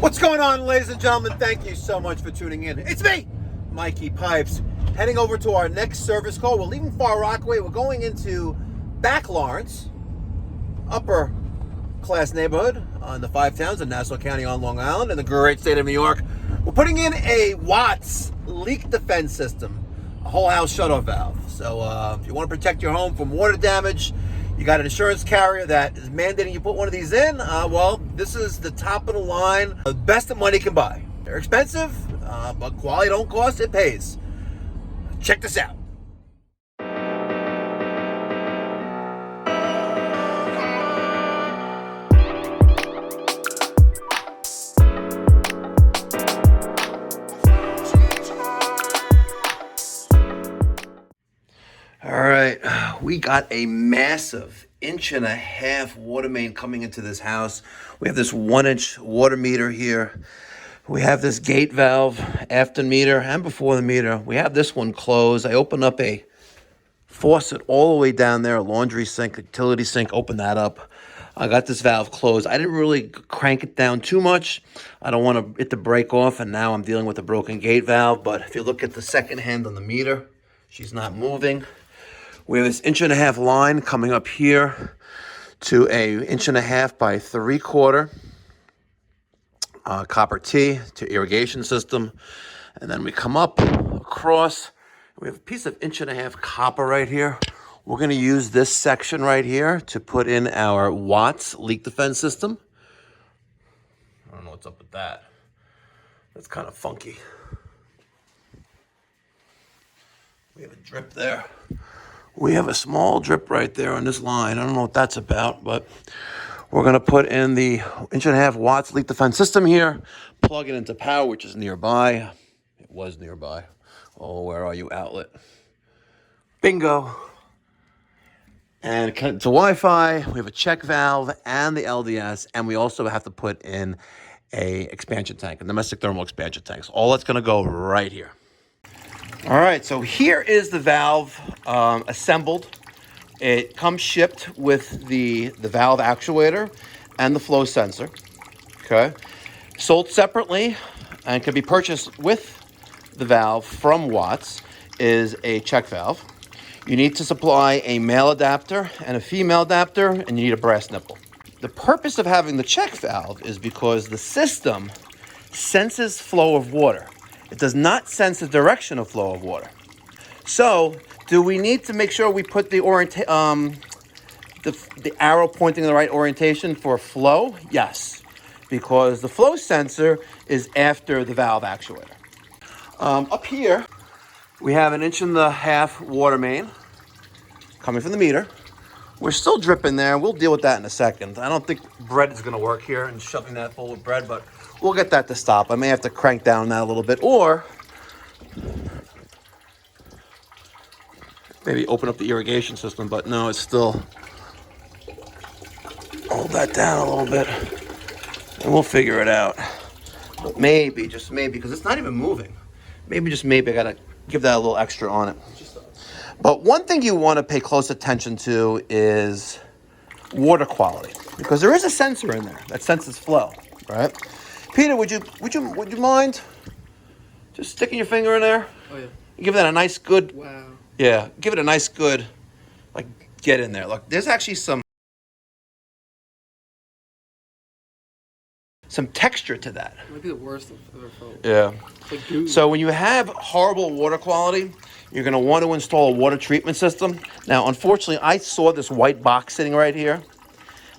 What's going on, ladies and gentlemen? Thank you so much for tuning in. It's me, Mikey Pipes, heading over to our next service call. We're leaving Far Rockaway. We're going into Back Lawrence, upper class neighborhood on the Five Towns in Nassau County on Long Island in the great state of New York. We're putting in a Watts leak defense system, a whole house shutoff valve. So if you want to protect your home from water damage, you got an insurance carrier that is mandating you put one of these in, well, this is the top of the line, the best that money can buy. They're expensive, but quality don't cost, it pays. Check this out. All right, we got a massive 1.5-inch water main coming into this house. We have this 1-inch water meter here. We have this gate valve after the meter and before the meter. We have this one closed. I opened up a faucet all the way down there, a laundry sink, utility sink, open that up. I got this valve closed. I didn't really crank it down too much. I don't want it to break off, and now I'm dealing with a broken gate valve. But if you look at the second hand on the meter, she's not moving. We have this 1.5-inch line coming up here to a 1.5-inch by 3/4 copper T to irrigation system. And then we come up across. We have a piece of 1.5-inch copper right here. We're going to use this section right here to put in our Watts leak defense system. I don't know what's up with that. That's kind of funky. We have a drip there. We have a small drip right there on this line. I don't know what that's about, but we're going to put in the 1.5-inch Watts leak defense system here, plug it into power, which is nearby. It was nearby. Oh, where are you, outlet? Bingo. And connect to Wi-Fi. We have a check valve and the LDS, and we also have to put in a expansion tank, a domestic thermal expansion tank. So all that's going to go right here. All right, so here is the valve assembled. It comes shipped with the valve actuator and the flow sensor, okay? Sold separately and can be purchased with the valve from Watts is a check valve. You need to supply a male adapter and a female adapter, and you need a brass nipple. The purpose of having the check valve is because the system senses flow of water. It does not sense the direction of flow of water. So, do we need to make sure we put the arrow pointing in the right orientation for flow? Yes, because the flow sensor is after the valve actuator. Up here, we have an 1.5-inch water main coming from the meter. We're still dripping there. We'll deal with that in a second. I don't think bread is going to work here and shoving that full of bread, but we'll get that to stop. I may have to crank down that a little bit, or maybe open up the irrigation system, but no, it's still... Hold that down a little bit, and we'll figure it out. But maybe, just maybe, because it's not even moving. Maybe, just maybe, I got to give that a little extra on it. But one thing you want to pay close attention to is water quality, because there is a sensor in there that senses flow, right? Peter, would you mind just sticking your finger in there? Oh yeah. Give that a nice good. Wow. Yeah, give it a nice good, like, get in there. Look, there's actually some texture to that. It might be the worst I've ever felt. Yeah. It's like goo. So when you have horrible water quality, you're going to want to install a water treatment system. Now, unfortunately, I saw this white box sitting right here.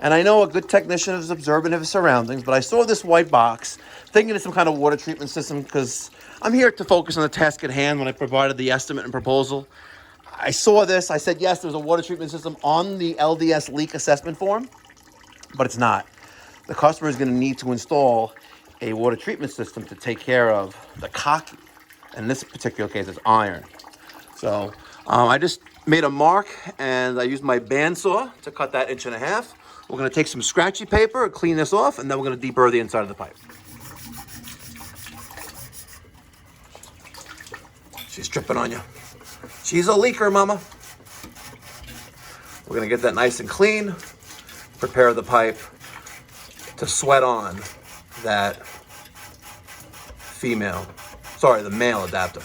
And I know a good technician is observant of his surroundings, but I saw this white box thinking it's some kind of water treatment system because I'm here to focus on the task at hand when I provided the estimate and proposal. I saw this. I said, yes, there's a water treatment system on the LDS leak assessment form, but it's not. The customer is going to need to install a water treatment system to take care of the caulk. In this particular case, it's iron. So I just made a mark, and I used my bandsaw to cut that 1.5 inches. We're going to take some scratchy paper and clean this off, and then we're going to deburr the inside of the pipe. She's tripping on you. She's a leaker, mama. We're going to get that nice and clean, prepare the pipe to sweat on that female. Sorry, the male adapter.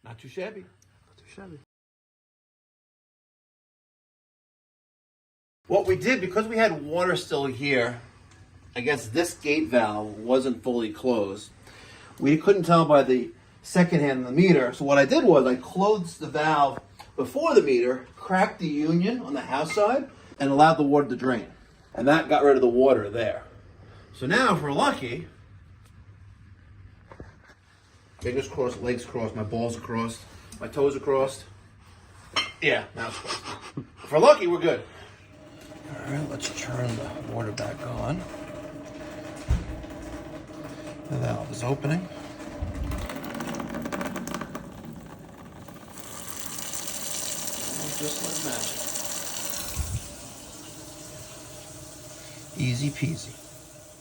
Not too shabby. Not too shabby. What we did, because we had water still here, I guess this gate valve wasn't fully closed. We couldn't tell by the second hand of the meter. So what I did was I closed the valve before the meter, cracked the union on the house side, and allowed the water to drain. And that got rid of the water there. So now, if we're lucky, fingers crossed, legs crossed, my balls are crossed, my toes are crossed. Yeah, now it's crossed. If we're lucky, we're good. All right, let's turn the water back on. The valve is opening. Just like magic. Easy peasy.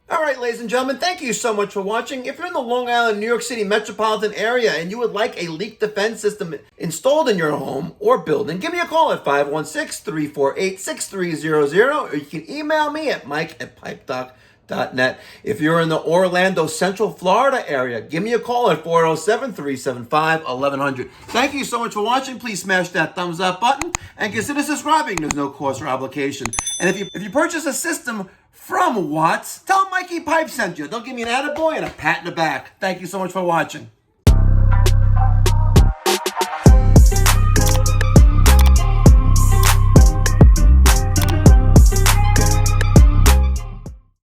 All right, ladies and gentlemen, thank you so much for watching. If you're in the Long Island, New York City metropolitan area and you would like a leak defense system installed in your home or building, give me a call at 516-348-6300, or you can email me at mike@pipedoc.net. If you're in the Orlando, Central Florida area, give me a call at 407-375-1100. Thank you so much for watching. Please smash that thumbs up button and consider subscribing. There's no cost or obligation. And if you purchase a system from Watts, tell them Mikey Pipes sent you. They'll give me an attaboy and a pat in the back. Thank you so much for watching.